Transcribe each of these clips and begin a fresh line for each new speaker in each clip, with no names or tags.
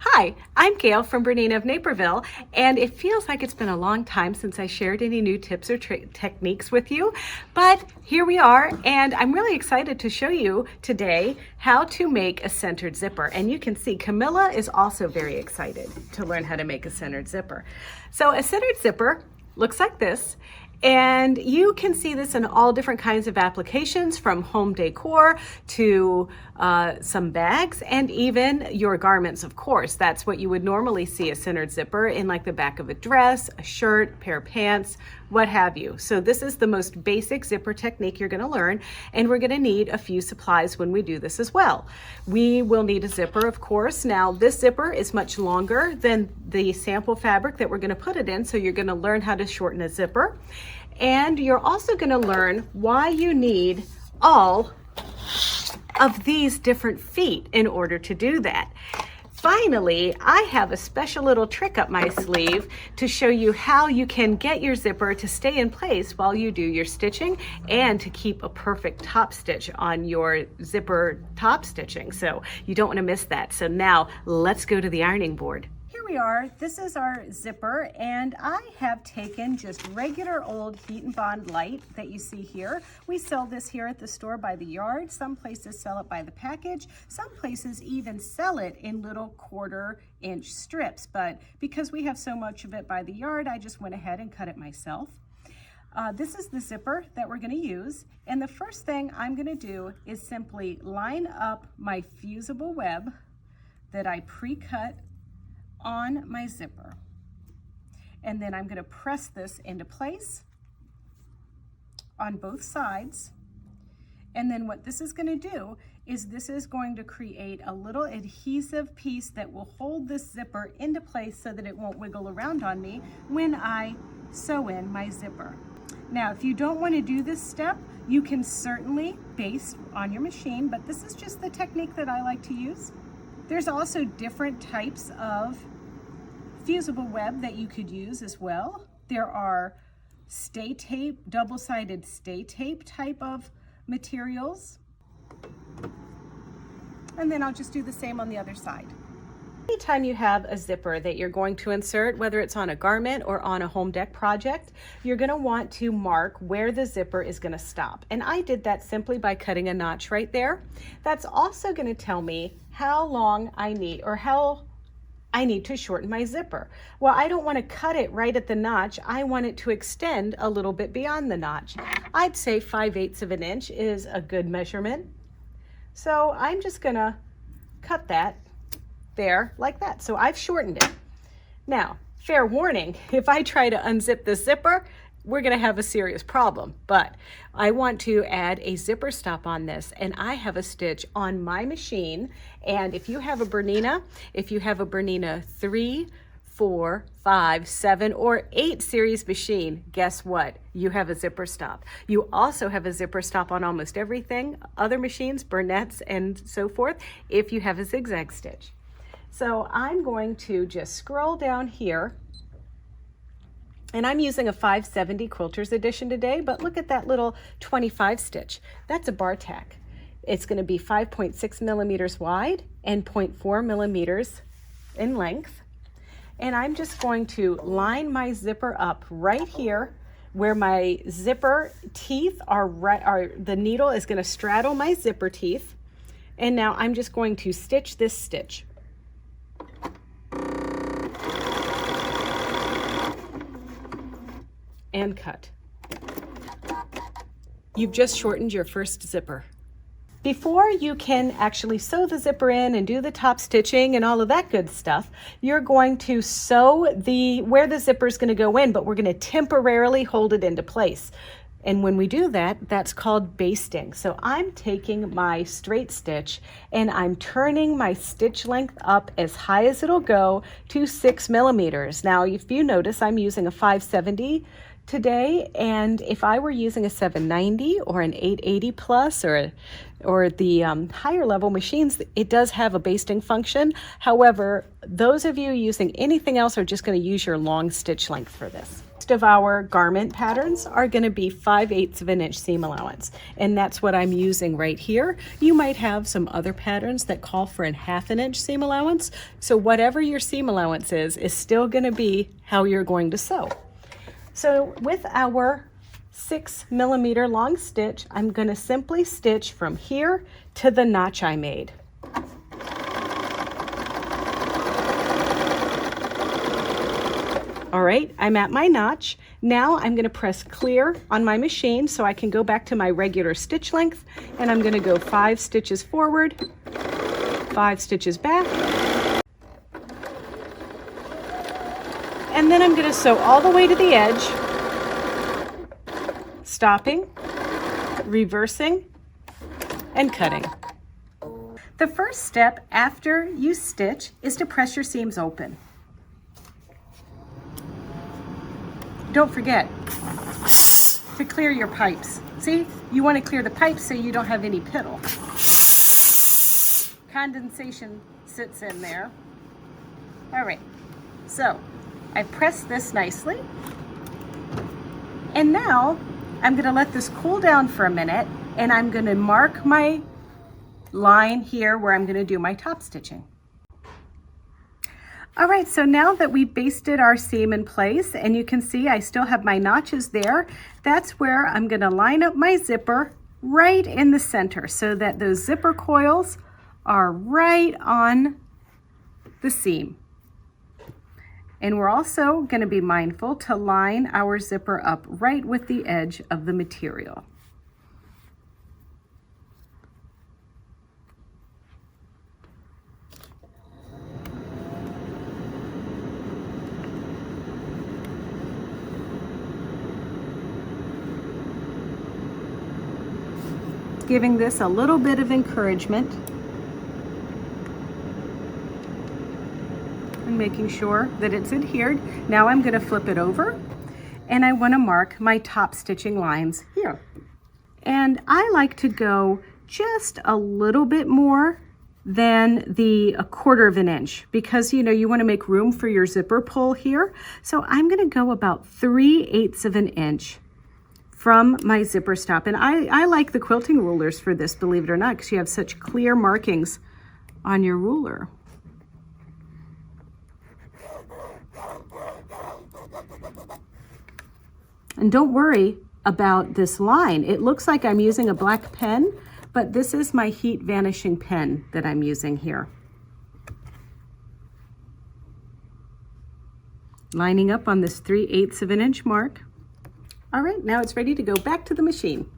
Hi, I'm Gail from BERNINA of Naperville, and it feels like it's been a long time since I shared any new tips or techniques with you, but here we are, and I'm really excited to show you today how to make a centered zipper. And you can see Camilla is also very excited to learn how to make a centered zipper. So a centered zipper looks like this. And you can see this in all different kinds of applications, from home decor to some bags and even your garments, of course. That's what you would normally see a centered zipper in, like the back of a dress, a shirt, pair of pants, what have you. So this is the most basic zipper technique you're going to learn, and we're going to need a few supplies when we do this as well. We will need a zipper, of course. Now this zipper is much longer than the sample fabric that we're going to put it in, so you're going to learn how to shorten a zipper. And you're also going to learn why you need all of these different feet in order to do that. Finally, I have a special little trick up my sleeve to show you how you can get your zipper to stay in place while you do your stitching and to keep a perfect top stitch on your zipper top stitching. So you don't want to miss that. So now let's go to the ironing board. Here we are. This is our zipper, and I have taken just regular old Heat and Bond light that you see here. We sell this here at the store by the yard. Some places sell it by the package. Some places even sell it in little 1/4-inch strips, but because we have so much of it by the yard, I just went ahead and cut it myself. This is the zipper that we're going to use, and the first thing I'm going to do is simply line up my fusible web that I pre-cut on my zipper, and then I'm going to press this into place on both sides. And then what this is going to do is this is going to create a little adhesive piece that will hold this zipper into place so that it won't wiggle around on me when I sew in my zipper. Now, if you don't want to do this step, you can certainly baste on your machine, but this is just the technique that I like to use. There's also different types of fusible web that you could use as well. There are stay tape, double-sided stay tape type of materials. And then I'll just do the same on the other side. Anytime you have a zipper that you're going to insert, whether it's on a garment or on a home deck project, you're going to want to mark where the zipper is going to stop. And I did that simply by cutting a notch right there. That's also going to tell me how long I need, or how I need to shorten my zipper. Well, I don't want to cut it right at the notch. I want it to extend a little bit beyond the notch. I'd say 5/8 of an inch is a good measurement. So I'm just going to cut that there like that. So I've shortened it. Now, fair warning, if I try to unzip the zipper, we're going to have a serious problem, but I want to add a zipper stop on this, and I have a stitch on my machine. And if you have a BERNINA, if you have a BERNINA 3, 4, 5, 7, or 8 series machine, guess what? You have a zipper stop. You also have a zipper stop on almost everything, other machines, Burnett's and so forth, if you have a zigzag stitch. So I'm going to just scroll down here, and I'm using a 570 Quilters edition today, but look at that little 25 stitch. That's a bar tack. It's going to be 5.6 millimeters wide and 0.4 millimeters in length. And I'm just going to line my zipper up right here where my zipper teeth are, the needle is going to straddle my zipper teeth. And now I'm just going to stitch this stitch. And cut. You've just shortened your first zipper. Before you can actually sew the zipper in and do the top stitching and all of that good stuff, you're going to sew where the zipper is going to go in, but we're going to temporarily hold it into place. And when we do that, that's called basting. So I'm taking my straight stitch and I'm turning my stitch length up as high as it'll go to 6 millimeters. Now, if you notice, I'm using a 570 today, and if I were using a 790 or an 880 plus or the higher level machines, it does have a basting function. However, those of you using anything else are just going to use your long stitch length for this. Most of our garment patterns are going to be 5/8 of an inch seam allowance, and that's what I'm using right here. You might have some other patterns that call for a 1/2 inch seam allowance, so whatever your seam allowance is still going to be how you're going to sew. So with our 6mm long stitch, I'm going to simply stitch from here to the notch I made. All right, I'm at my notch. Now I'm going to press clear on my machine so I can go back to my regular stitch length, and I'm going to go 5 stitches forward, 5 stitches back, and then I'm going to sew all the way to the edge, stopping, reversing, and cutting. The first step after you stitch is to press your seams open. Don't forget to clear your pipes. See, you want to clear the pipes so you don't have any piddle. Condensation sits in there. All right, so I pressed this nicely. And now I'm going to let this cool down for a minute, and I'm going to mark my line here where I'm going to do my top stitching. All right, so now that we basted our seam in place, and you can see I still have my notches there, that's where I'm going to line up my zipper right in the center so that those zipper coils are right on the seam. And we're also going to be mindful to line our zipper up right with the edge of the material. Giving this a little bit of encouragement and making sure that it's adhered. Now I'm going to flip it over, and I want to mark my top stitching lines here. And I like to go just a little bit more than the 1/4 of an inch because you want to make room for your zipper pull here. So I'm going to go about 3/8 of an inch from my zipper stop. And I like the quilting rulers for this, believe it or not, because you have such clear markings on your ruler. And don't worry about this line. It looks like I'm using a black pen, but this is my heat vanishing pen that I'm using here. Lining up on this 3/8 of an inch mark. All right, now it's ready to go back to the machine.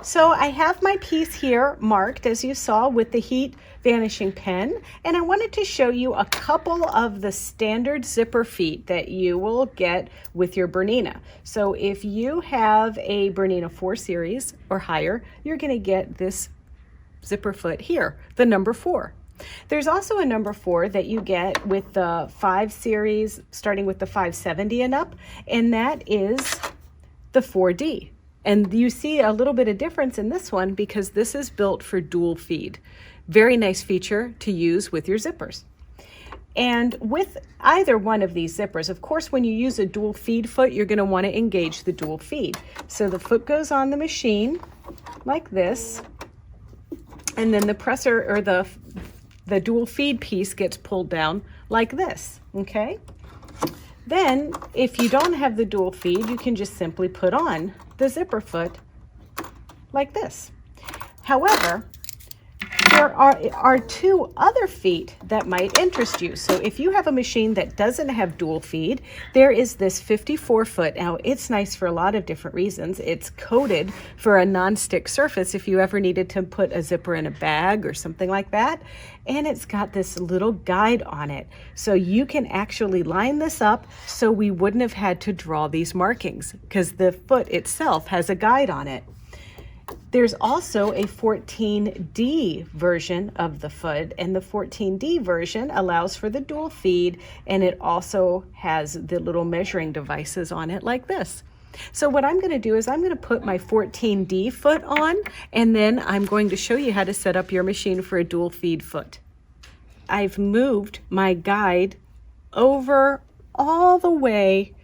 So I have my piece here marked, as you saw, with the heat vanishing pen, and I wanted to show you a couple of the standard zipper feet that you will get with your Bernina. So if you have a Bernina 4 series or higher, you're going to get this zipper foot here, the number 4. There's also a number 4 that you get with the 5 series, starting with the 570 and up, and that is the 4D. And you see a little bit of difference in this one because this is built for dual feed. Very nice feature to use with your zippers. And with either one of these zippers, of course, when you use a dual feed foot, you're going to want to engage the dual feed. So the foot goes on the machine like this, and then the presser or the dual feed piece gets pulled down like this, okay? Then, if you don't have the dual feed, you can just simply put on the zipper foot like this. However, there are 2 other feet that might interest you. So if you have a machine that doesn't have dual feed, there is this 54 foot. Now, it's nice for a lot of different reasons. It's coated for a non-stick surface if you ever needed to put a zipper in a bag or something like that. And it's got this little guide on it. So you can actually line this up so we wouldn't have had to draw these markings because the foot itself has a guide on it. There's also a 14D version of the foot, and the 14D version allows for the dual feed, and it also has the little measuring devices on it like this. So what I'm going to do is I'm going to put my 14D foot on, and then I'm going to show you how to set up your machine for a dual feed foot. I've moved my guide over all the way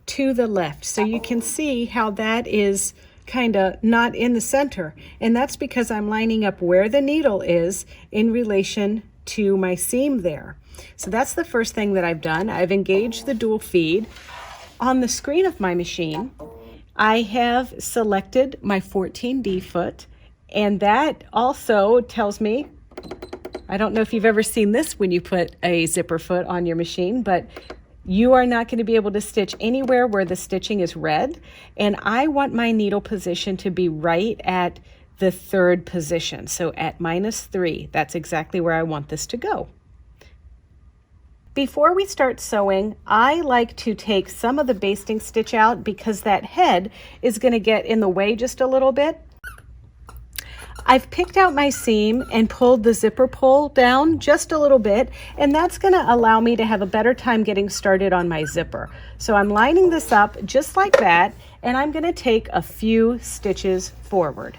to the left, so you can see how that is kind of not in the center, and that's because I'm lining up where the needle is in relation to my seam there. So that's the first thing that I've done. I've engaged the dual feed. On the screen of my machine, I have selected my 14D foot, and that also tells me, I don't know if you've ever seen this when you put a zipper foot on your machine, but you are not going to be able to stitch anywhere where the stitching is red, and I want my needle position to be right at the third position, so at -3. That's exactly where I want this to go. Before we start sewing, I like to take some of the basting stitch out because that head is going to get in the way just a little bit. I've picked out my seam and pulled the zipper pull down just a little bit, and that's going to allow me to have a better time getting started on my zipper. So I'm lining this up just like that, and I'm going to take a few stitches forward.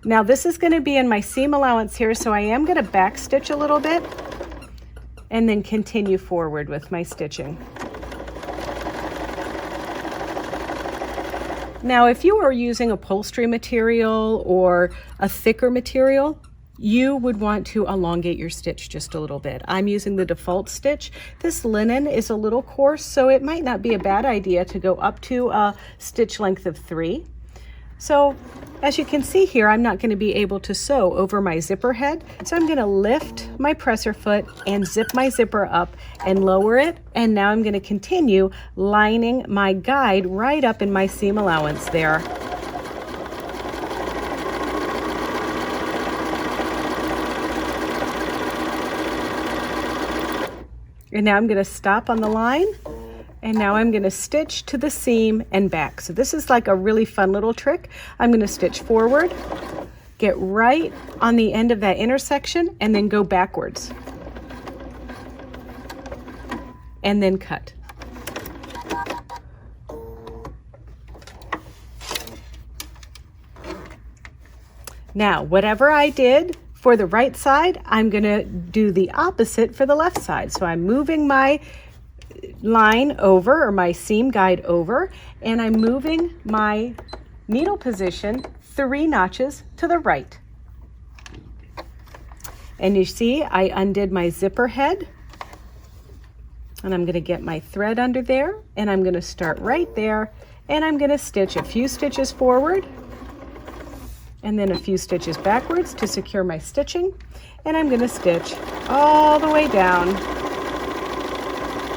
Now this is going to be in my seam allowance here, so I am going to back stitch a little bit and then continue forward with my stitching. Now if you are using upholstery material or a thicker material, you would want to elongate your stitch just a little bit. I'm using the default stitch. This linen is a little coarse, so it might not be a bad idea to go up to a stitch length of 3. So as you can see here, I'm not going to be able to sew over my zipper head, so I'm going to lift my presser foot and zip my zipper up and lower it, and now I'm going to continue lining my guide right up in my seam allowance there. And now I'm going to stop on the line, and now I'm going to stitch to the seam and back. So this is like a really fun little trick. I'm going to stitch forward, get right on the end of that intersection, and then go backwards. And then cut. Now, whatever I did for the right side, I'm going to do the opposite for the left side. So I'm moving my line over, or my seam guide over, and I'm moving my needle position 3 notches to the right. And you see I undid my zipper head, and I'm going to get my thread under there, and I'm going to start right there, and I'm going to stitch a few stitches forward and then a few stitches backwards to secure my stitching, and I'm going to stitch all the way down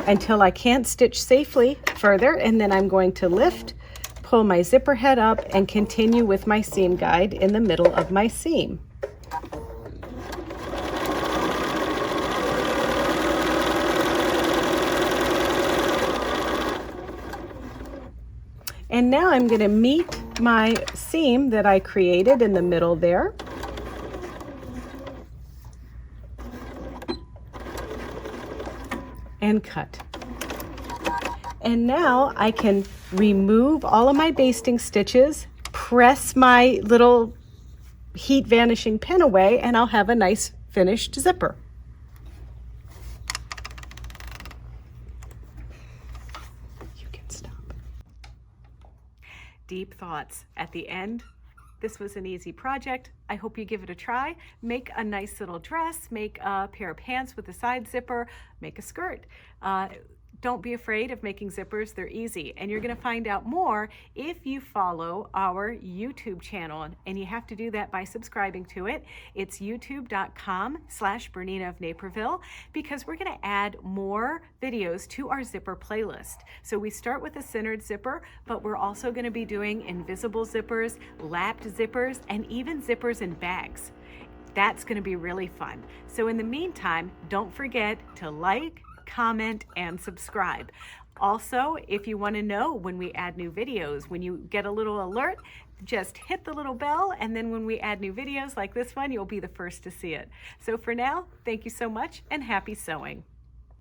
until I can't stitch safely further, and then I'm going to lift, pull my zipper head up, and continue with my seam guide in the middle of my seam. And now I'm going to meet my seam that I created in the middle there. And cut. And now I can remove all of my basting stitches, press my little heat vanishing pin away, and I'll have a nice finished zipper. You can stop. Deep thoughts at the end. This was an easy project. I hope you give it a try. Make a nice little dress, make a pair of pants with a side zipper, make a skirt. Don't be afraid of making zippers. They're easy, and you're going to find out more if you follow our YouTube channel, and you have to do that by subscribing to it. It's youtube.com/Bernina of Naperville, because we're going to add more videos to our zipper playlist. So we start with a centered zipper, but we're also going to be doing invisible zippers, lapped zippers, and even zippers in bags. That's going to be really fun. So in the meantime, don't forget to like, comment, and subscribe. Also, if you want to know when we add new videos, when you get a little alert, just hit the little bell, and then when we add new videos like this one, you'll be the first to see it. So for now, thank you so much, and happy sewing.